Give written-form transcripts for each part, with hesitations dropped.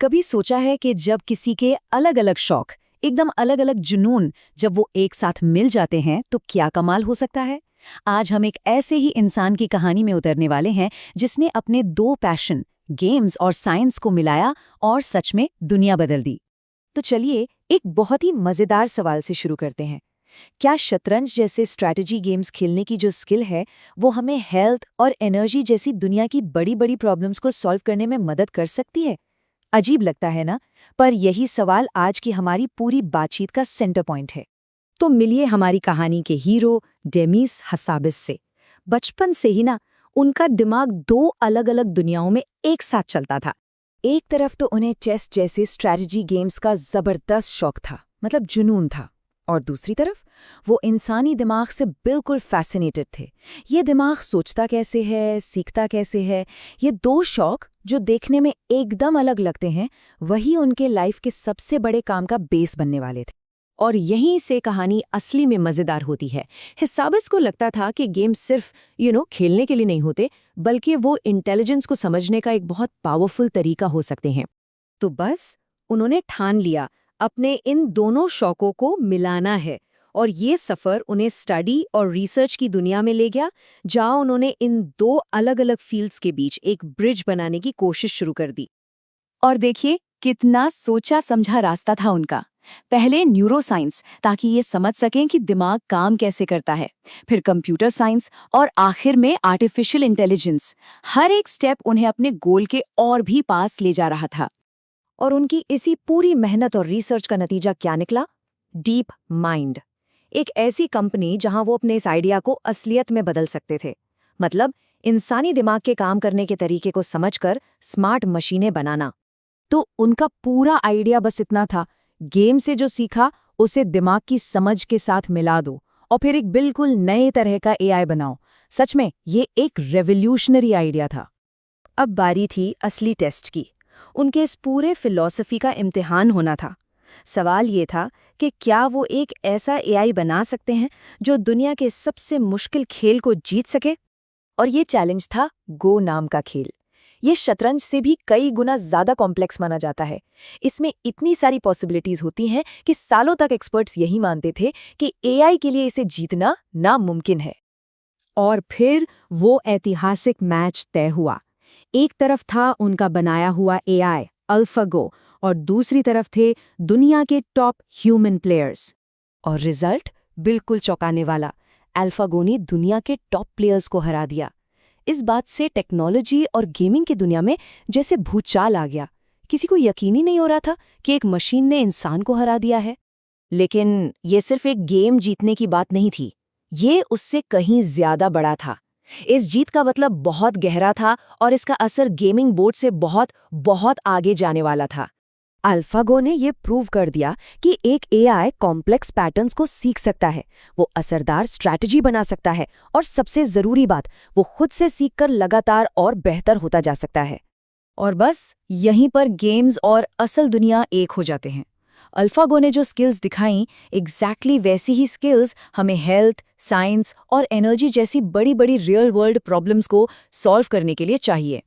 कभी सोचा है कि जब किसी के अलग अलग शौक, एकदम अलग अलग जुनून, जब वो एक साथ मिल जाते हैं तो क्या कमाल हो सकता है। आज हम एक ऐसे ही इंसान की कहानी में उतरने वाले हैं जिसने अपने दो पैशन, गेम्स और साइंस को मिलाया और सच में दुनिया बदल दी। तो चलिए एक बहुत ही मजेदार सवाल से शुरू करते हैं। क्या शतरंज जैसे स्ट्रैटेजी गेम्स खेलने की जो स्किल है वो हमें हेल्थ और एनर्जी जैसी दुनिया की बड़ी बड़ी प्रॉब्लम्स को सॉल्व करने में मदद कर सकती है? अजीब लगता है ना? पर यही सवाल आज की हमारी पूरी बातचीत का सेंटर पॉइंट है। तो मिलिए हमारी कहानी के हीरो डेमिस हसाबिस से। बचपन से ही ना उनका दिमाग दो अलग अलग दुनियाओं में एक साथ चलता था। एक तरफ तो उन्हें चेस जैसे स्ट्रैटेजी गेम्स का जबरदस्त शौक था, मतलब जुनून था, और दूसरी तरफ वो इंसानी दिमाग से बिल्कुल फैसिनेटेड थे। ये दिमाग सोचता कैसे है, सीखता कैसे है, ये दो शौक जो देखने में एकदम अलग लगते हैं, वही उनके लाइफ के सबसे बड़े काम का बेस बनने वाले थे। और यहीं से कहानी असली में मजेदार होती है। हिसाबिस को लगता था कि गेम सिर्फ खेलने के लिए नहीं होते, बल्कि वो इंटेलिजेंस को समझने का एक बहुत पावरफुल तरीका हो सकते हैं। तो बस उन्होंने ठान लिया अपने इन दोनों शौकों को मिलाना है, और ये सफ़र उन्हें स्टडी और रिसर्च की दुनिया में ले गया, जहाँ उन्होंने इन दो अलग अलग फील्ड्स के बीच एक ब्रिज बनाने की कोशिश शुरू कर दी। और देखिए कितना सोचा समझा रास्ता था उनका। पहले न्यूरोसाइंस, ताकि ये समझ सकें कि दिमाग काम कैसे करता है, फिर कंप्यूटर साइंस, और आखिर में आर्टिफिशियल इंटेलिजेंस। हर एक स्टेप उन्हें अपने गोल के और भी पास ले जा रहा था। और उनकी इसी पूरी मेहनत और रिसर्च का नतीजा क्या निकला? डीप माइंड, एक ऐसी कंपनी जहां वो अपने इस आइडिया को असलियत में बदल सकते थे। मतलब इंसानी दिमाग के काम करने के तरीके को समझकर स्मार्ट मशीनें बनाना। तो उनका पूरा आइडिया बस इतना था, गेम से जो सीखा उसे दिमाग की समझ के साथ मिला दो और फिर एक बिल्कुल नए तरह का एआई बनाओ। सच में ये एक रेवोल्यूशनरी आइडिया था। अब बारी थी असली टेस्ट की। उनके इस पूरे फिलॉसफी का इम्तिहान होना था। सवाल ये था कि क्या वो एक ऐसा एआई बना सकते हैं जो दुनिया के सबसे मुश्किल खेल को जीत सके। और ये चैलेंज था गो नाम का खेल। ये शतरंज से भी कई गुना ज्यादा कॉम्प्लेक्स माना जाता है। इसमें इतनी सारी पॉसिबिलिटीज होती हैं कि सालों तक एक्सपर्ट्स यही मानते थे कि एआई के लिए इसे जीतना नामुमकिन है। और फिर वो ऐतिहासिक मैच तय हुआ। एक तरफ था उनका बनाया हुआ एआई अल्फागो, और दूसरी तरफ थे दुनिया के टॉप ह्यूमन प्लेयर्स। और रिजल्ट बिल्कुल चौंकाने वाला। अल्फागो ने दुनिया के टॉप प्लेयर्स को हरा दिया। इस बात से टेक्नोलॉजी और गेमिंग की दुनिया में जैसे भूचाल आ गया। किसी को यकीन ही नहीं हो रहा था कि एक मशीन ने इंसान को हरा दिया है। लेकिन ये सिर्फ एक गेम जीतने की बात नहीं थी, ये उससे कहीं ज्यादा बड़ा था। इस जीत का मतलब बहुत गहरा था और इसका असर गेमिंग बोर्ड से बहुत बहुत आगे जाने वाला था। अल्फागो ने ये प्रूव कर दिया कि एक एआई कॉम्प्लेक्स पैटर्न्स को सीख सकता है, वो असरदार स्ट्रैटेजी बना सकता है, और सबसे जरूरी बात, वो खुद से सीखकर लगातार और बेहतर होता जा सकता है। और बस यहीं पर गेम्स और असल दुनिया एक हो जाते हैं। अल्फागो ने जो स्किल्स दिखाई, एग्जैक्टली वैसी ही स्किल्स हमें हेल्थ, साइंस और एनर्जी जैसी बड़ी बड़ी रियल वर्ल्ड प्रॉब्लम्स को सॉल्व करने के लिए चाहिए।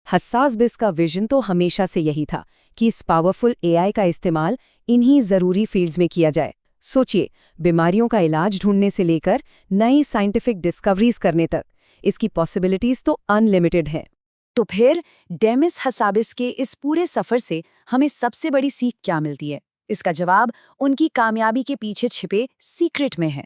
हसाबिस का विजन तो हमेशा से यही था कि इस पावरफुल एआई का इस्तेमाल इन्हीं ज़रूरी फील्ड्स में किया जाए। सोचिए, बीमारियों का इलाज ढूंढने से लेकर नई साइंटिफिक डिस्कवरीज करने तक, इसकी पॉसिबिलिटीज तो अनलिमिटेड है। तो फिर डेमिस हसाबिस के इस पूरे सफ़र से हमें सबसे बड़ी सीख क्या मिलती है? इसका जवाब उनकी कामयाबी के पीछे छिपे सीक्रेट में है।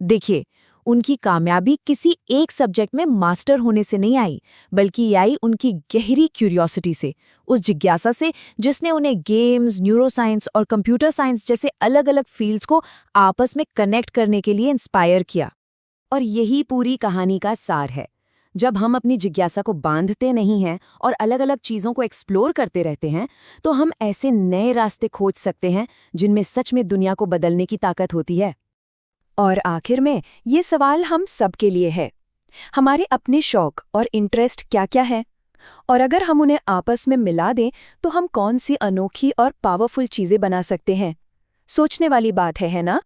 देखिए, उनकी कामयाबी किसी एक सब्जेक्ट में मास्टर होने से नहीं आई, बल्कि आई उनकी गहरी क्यूरियोसिटी से, उस जिज्ञासा से जिसने उन्हें गेम्स, न्यूरोसाइंस और कंप्यूटर साइंस जैसे अलग अलग फील्ड्स को आपस में कनेक्ट करने के लिए इंस्पायर किया। और यही पूरी कहानी का सार है। जब हम अपनी जिज्ञासा को बांधते नहीं हैं और अलग अलग चीज़ों को एक्सप्लोर करते रहते हैं, तो हम ऐसे नए रास्ते खोज सकते हैं जिनमें सच में दुनिया को बदलने की ताकत होती है। और आखिर में ये सवाल हम सब के लिए है, हमारे अपने शौक और इंटरेस्ट क्या क्या है, और अगर हम उन्हें आपस में मिला दें तो हम कौन सी अनोखी और पावरफुल चीज़ें बना सकते हैं। सोचने वाली बात है ना?